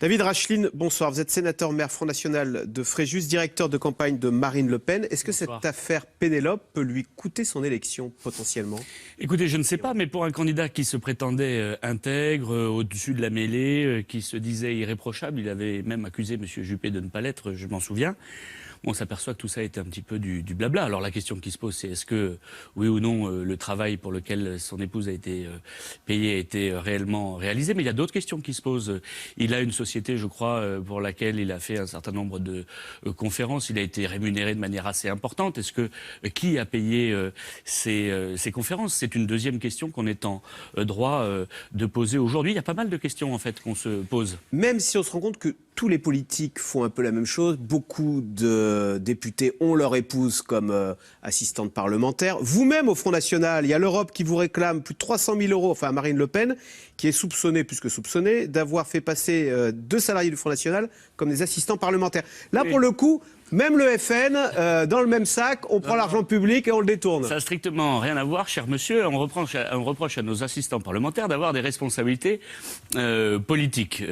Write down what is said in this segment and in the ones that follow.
David Racheline, bonsoir. Vous êtes sénateur maire Front National de Fréjus, directeur de campagne de Marine Le Pen. Est-ce que Bonsoir. cette affaire Pénélope peut lui coûter son élection potentiellement? Écoutez, je ne sais pas, mais pour un candidat qui se prétendait intègre, au-dessus de la mêlée, qui se disait irréprochable, il avait même accusé M. Juppé de ne pas l'être, je m'en souviens. On s'aperçoit que tout ça est un petit peu du blabla. Alors la question qui se pose, c'est est-ce que, oui ou non, le travail pour lequel son épouse a été payée a été réellement réalisé? Mais il y a d'autres questions qui se posent. Il a une société, je crois, pour laquelle il a fait un certain nombre de conférences. Il a été rémunéré de manière assez importante. Est-ce que qui a payé ces conférences? C'est une deuxième question qu'on est en droit de poser aujourd'hui. Il y a pas mal de questions, en fait, qu'on se pose. Même si on se rend compte que tous les politiques font un peu la même chose, beaucoup de députés ont leur épouse comme assistante parlementaire. Vous-même, au Front National, il y a l'Europe qui vous réclame plus de 300 000 euros, enfin Marine Le Pen, qui est soupçonnée, plus que soupçonnée, d'avoir fait passer 2 salariés du Front National comme des assistants parlementaires. Là, Oui. pour le coup, même le FN, dans le même sac, on prend l'argent public et on le détourne. Ça n'a strictement rien à voir, cher monsieur. On reproche à nos assistants parlementaires d'avoir des responsabilités politiques,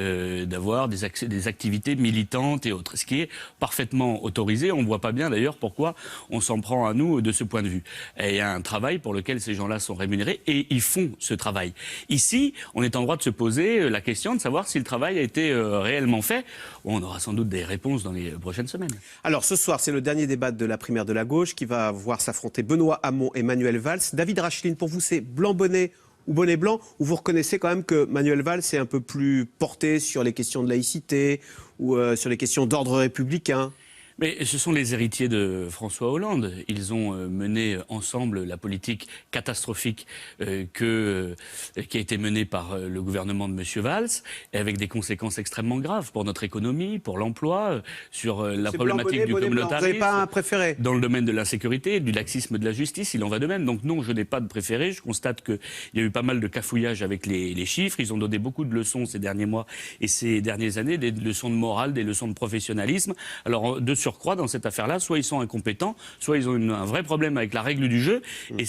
d'avoir des activités militantes et autres. Ce qui est parfaitement autorisé. On ne voit pas bien d'ailleurs pourquoi on s'en prend à nous de ce point de vue. Et il y a un travail pour lequel ces gens-là sont rémunérés et ils font ce travail. Ici, on est en droit de se poser la question de savoir si le travail a été réellement fait. On aura sans doute des réponses dans les prochaines semaines. Alors ce soir, c'est le dernier débat de la primaire de la gauche qui va voir s'affronter Benoît Hamon et Manuel Valls. David Racheline, pour vous, c'est blanc-bonnet ou bonnet blanc, ou vous reconnaissez quand même que Manuel Valls est un peu plus porté sur les questions de laïcité ou sur les questions d'ordre républicain? Mais ce sont les héritiers de François Hollande. Ils ont mené ensemble la politique catastrophique qui a été menée par le gouvernement de M. Valls, et avec des conséquences extrêmement graves pour notre économie, pour l'emploi, sur la problématique du communautarisme. Vous n'avez pas un préféré? Dans le domaine de l'insécurité, du laxisme de la justice, il en va de même. Donc non, je n'ai pas de préféré. Je constate qu'il y a eu pas mal de cafouillage avec les chiffres. Ils ont donné beaucoup de leçons ces derniers mois et ces dernières années, des leçons de morale, des leçons de professionnalisme. Alors, de surcroît, dans cette affaire-là, soit ils sont incompétents, soit ils ont un vrai problème avec la règle du jeu. Et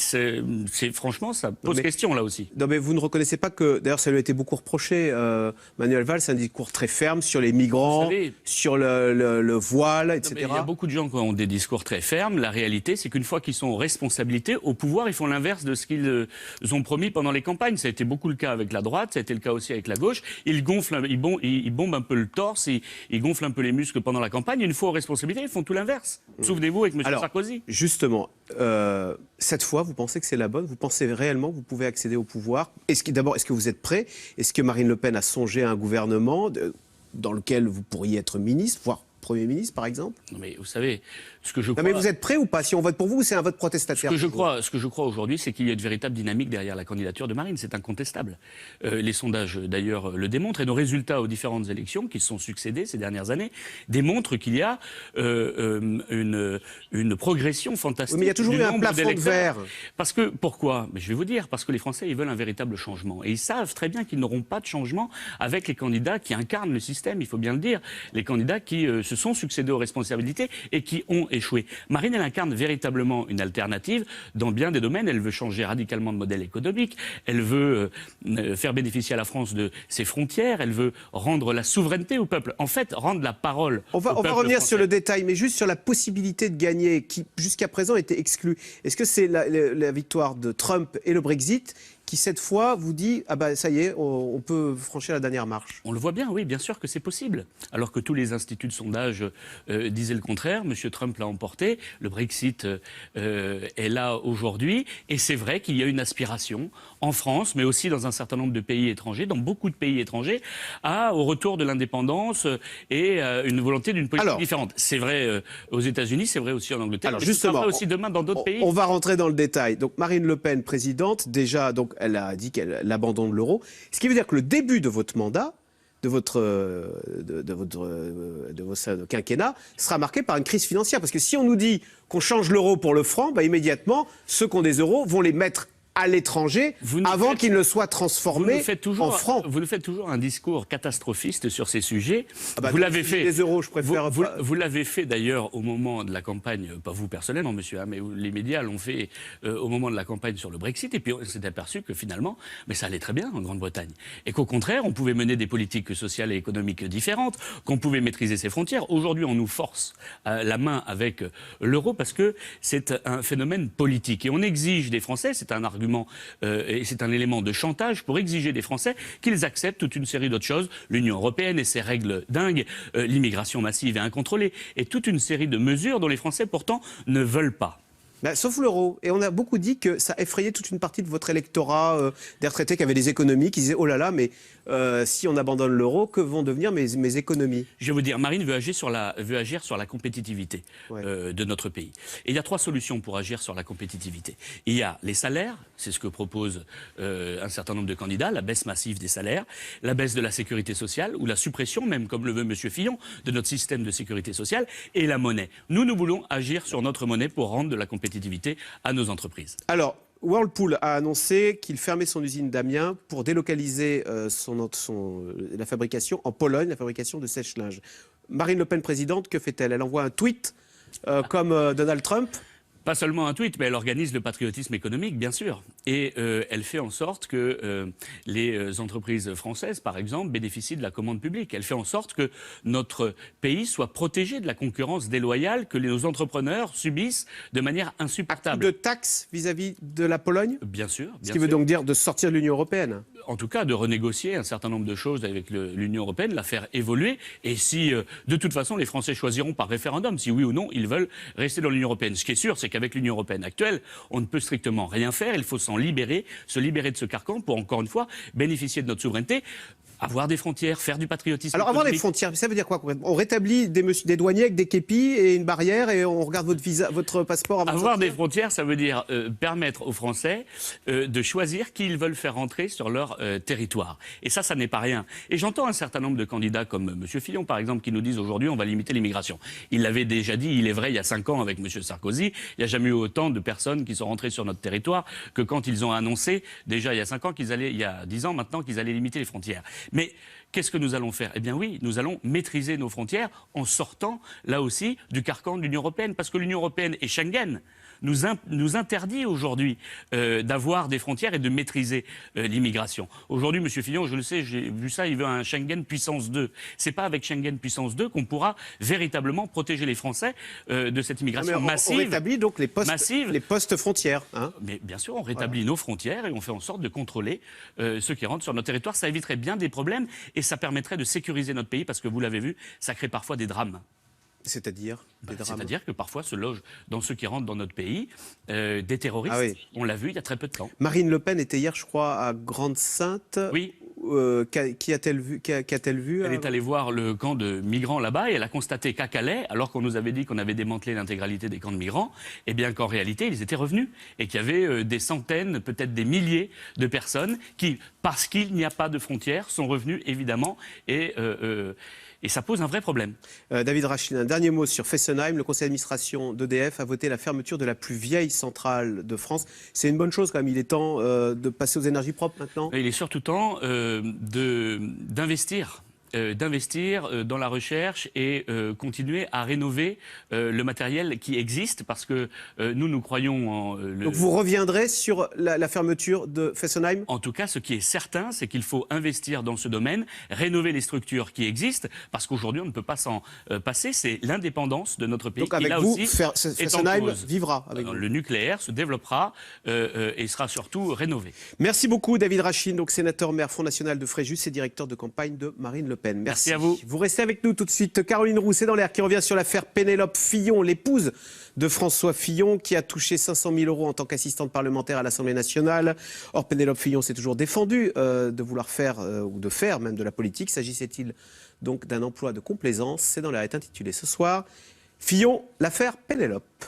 franchement, ça pose question là aussi. Non, mais vous ne reconnaissez pas que, d'ailleurs, ça lui a été beaucoup reproché, Manuel Valls, un discours très ferme sur les migrants, sur le voile, etc. Il y a beaucoup de gens qui ont des discours très fermes. La réalité, c'est qu'une fois qu'ils sont aux responsabilités, au pouvoir, ils font l'inverse de ce qu'ils ont promis pendant les campagnes. Ça a été beaucoup le cas avec la droite, ça a été le cas aussi avec la gauche. Ils gonflent, ils bombent un peu le torse, ils gonflent un peu les muscles pendant la campagne. Une fois aux responsabilités, ils font tout l'inverse. Souvenez-vous avec M. Sarkozy. Justement, cette fois, vous pensez que c'est la bonne? Vous pensez réellement que vous pouvez accéder au pouvoir? D'abord, est-ce que vous êtes prêt? Est-ce que Marine Le Pen a songé à un gouvernement dans lequel vous pourriez être ministre, voire Premier ministre, par exemple? Non, mais vous savez, ce que je crois... Non, mais vous êtes prêt ou pas? Si on vote pour vous, c'est un vote protestataire? Ce que je crois aujourd'hui, c'est qu'il y a une véritable dynamique derrière la candidature de Marine. C'est incontestable. Les sondages, d'ailleurs, le démontrent. Et nos résultats aux différentes élections qui se sont succédées ces dernières années démontrent qu'il y a une progression fantastique. Oui, mais il y a toujours eu un plafond de verre. Parce que, pourquoi? Mais je vais vous dire, parce que les Français, ils veulent un véritable changement. Et ils savent très bien qu'ils n'auront pas de changement avec les candidats qui incarnent le système, il faut bien le dire. Les candidats qui se sont succédés aux responsabilités et qui ont échoué. Marine, elle incarne véritablement une alternative dans bien des domaines. Elle veut changer radicalement de modèle économique. Elle veut faire bénéficier à la France de ses frontières. Elle veut rendre la souveraineté au peuple. En fait, rendre la parole au peuple. On va revenir français. sur le détail, mais juste sur la possibilité de gagner, qui jusqu'à présent était exclue. Est-ce que c'est la victoire de Trump et le Brexit qui, cette fois, vous dit « Ah ben, ça y est, on peut franchir la dernière marche ». On le voit bien, oui, bien sûr que c'est possible. Alors que tous les instituts de sondage disaient le contraire. M. Trump l'a emporté. Le Brexit est là aujourd'hui. Et c'est vrai qu'il y a une aspiration en France, mais aussi dans un certain nombre de pays étrangers, dans beaucoup de pays étrangers, au retour de l'indépendance et une volonté d'une politique différente. C'est vrai aux États-Unis, c'est vrai aussi en Angleterre. Alors mais justement, c'est vrai aussi demain dans d'autres pays. On va rentrer dans le détail. Donc Marine Le Pen, présidente, déjà, donc, elle a dit qu'elle abandonne l'euro. Ce qui veut dire que le début de votre mandat, de votre quinquennat, sera marqué par une crise financière. Parce que si on nous dit qu'on change l'euro pour le franc, bah, immédiatement, ceux qui ont des euros vont les mettre à l'étranger avant qu'il ne soit transformé en francs. Vous nous faites toujours un discours catastrophiste sur ces sujets. Vous l'avez fait. Les euros, je préfère. Vous l'avez fait d'ailleurs au moment de la campagne, pas vous personnellement, monsieur, mais les médias l'ont fait au moment de la campagne sur le Brexit. Et puis on s'est aperçu que finalement, mais ça allait très bien en Grande-Bretagne. Et qu'au contraire, on pouvait mener des politiques sociales et économiques différentes, qu'on pouvait maîtriser ses frontières. Aujourd'hui, on nous force la main avec l'euro parce que c'est un phénomène politique. Et on exige des Français, c'est un argument et c'est un élément de chantage pour exiger des Français qu'ils acceptent toute une série d'autres choses, l'Union européenne et ses règles dingues, l'immigration massive et incontrôlée, et toute une série de mesures dont les Français pourtant ne veulent pas. Sauf l'euro. Et on a beaucoup dit que ça effrayait toute une partie de votre électorat des retraités qui avaient des économies, qui disaient « Oh là là, mais si on abandonne l'euro, que vont devenir mes économies ?» Je vais vous dire, Marine veut agir sur la compétitivité de notre pays. Et il y a 3 solutions pour agir sur la compétitivité. Il y a les salaires, c'est ce que propose un certain nombre de candidats, la baisse massive des salaires, la baisse de la sécurité sociale, ou la suppression, même comme le veut M. Fillon, de notre système de sécurité sociale, et la monnaie. Nous voulons agir sur notre monnaie pour rendre de la compétitivité à nos entreprises. Alors, Whirlpool a annoncé qu'il fermait son usine d'Amiens pour délocaliser la fabrication en Pologne, la fabrication de sèche-linge. Marine Le Pen, présidente, que fait-elle? Elle envoie un tweet comme Donald Trump? Pas seulement un tweet, mais elle organise le patriotisme économique, bien sûr. Et elle fait en sorte que les entreprises françaises, par exemple, bénéficient de la commande publique. Elle fait en sorte que notre pays soit protégé de la concurrence déloyale que nos entrepreneurs subissent de manière insupportable. De taxes vis-à-vis de la Pologne? Bien sûr. Ce qui veut donc dire de sortir de l'Union européenne? En tout cas, de renégocier un certain nombre de choses avec l'Union européenne, la faire évoluer. Et si, de toute façon, les Français choisiront par référendum, si oui ou non, ils veulent rester dans l'Union européenne. Ce qui est sûr, c'est qu'avec l'Union européenne actuelle, on ne peut strictement rien faire. Il faut s'en libérer, se libérer de ce carcan pour, encore une fois, bénéficier de notre souveraineté. Avoir des frontières, faire du patriotisme. Alors avoir des frontières, ça veut dire quoi? On rétablit des douaniers avec des képis et une barrière et on regarde votre passeport avant de sortir? Avoir des frontières, ça veut dire permettre aux Français de choisir qui ils veulent faire rentrer sur leur territoire. Et ça n'est pas rien. Et j'entends un certain nombre de candidats comme M. Fillon, par exemple, qui nous disent aujourd'hui on va limiter l'immigration. Il l'avait déjà dit, il est vrai, il y a 5 ans avec M. Sarkozy. Il n'y a jamais eu autant de personnes qui sont rentrées sur notre territoire que quand ils ont annoncé, déjà il y a 5 ans, il y a 10 ans maintenant, qu'ils allaient limiter les frontières. Mais qu'est-ce que nous allons faire? Eh bien oui, nous allons maîtriser nos frontières en sortant, là aussi, du carcan de l'Union européenne. Parce que l'Union européenne et Schengen nous interdit aujourd'hui d'avoir des frontières et de maîtriser l'immigration. Aujourd'hui, M. Fillon, je le sais, j'ai vu ça, il veut un Schengen puissance 2. C'est pas avec Schengen puissance 2 qu'on pourra véritablement protéger les Français de cette immigration massive. On rétablit donc les postes frontières. Hein. Mais bien sûr, on rétablit nos frontières et on fait en sorte de contrôler ceux qui rentrent sur notre territoire. Ça éviterait bien des problèmes et ça permettrait de sécuriser notre pays parce que vous l'avez vu, ça crée parfois des drames. C'est-à-dire C'est-à-dire que parfois se logent dans ceux qui rentrent dans notre pays des terroristes. Ah oui. On l'a vu il y a très peu de temps. Marine Le Pen était hier, je crois, à Grande-Synthe. Oui. Qui a-t-elle vu Elle est allée voir le camp de migrants là-bas et elle a constaté qu'à Calais, alors qu'on nous avait dit qu'on avait démantelé l'intégralité des camps de migrants, eh bien qu'en réalité, ils étaient revenus et qu'il y avait des centaines, peut-être des milliers de personnes qui, parce qu'il n'y a pas de frontières, sont revenus évidemment et ça pose un vrai problème. David Rachlin, un dernier mot sur Fessenheim. Le conseil d'administration d'EDF a voté la fermeture de la plus vieille centrale de France. C'est une bonne chose quand même. Il est temps de passer aux énergies propres maintenant. Il est surtout temps d'investir dans la recherche et continuer à rénover le matériel qui existe parce que nous croyons en... Donc vous reviendrez sur la fermeture de Fessenheim? En tout cas, ce qui est certain, c'est qu'il faut investir dans ce domaine, rénover les structures qui existent parce qu'aujourd'hui, on ne peut pas s'en passer. C'est l'indépendance de notre pays. Donc avec qui, là vous, aussi, Fessenheim vivra avec vous. Le nucléaire se développera et sera surtout rénové. Merci beaucoup, David Rachlin, donc sénateur maire Front National de Fréjus et directeur de campagne de Marine Le Pen. Merci à vous. Vous restez avec nous tout de suite. Caroline Roux, c'est dans l'air qui revient sur l'affaire Pénélope Fillon, l'épouse de François Fillon, qui a touché 500 000 € en tant qu'assistante parlementaire à l'Assemblée nationale. Or, Pénélope Fillon s'est toujours défendue de vouloir faire, ou de faire même de la politique. S'agissait-il donc d'un emploi de complaisance? C'est dans l'air est intitulé ce soir Fillon, l'affaire Pénélope.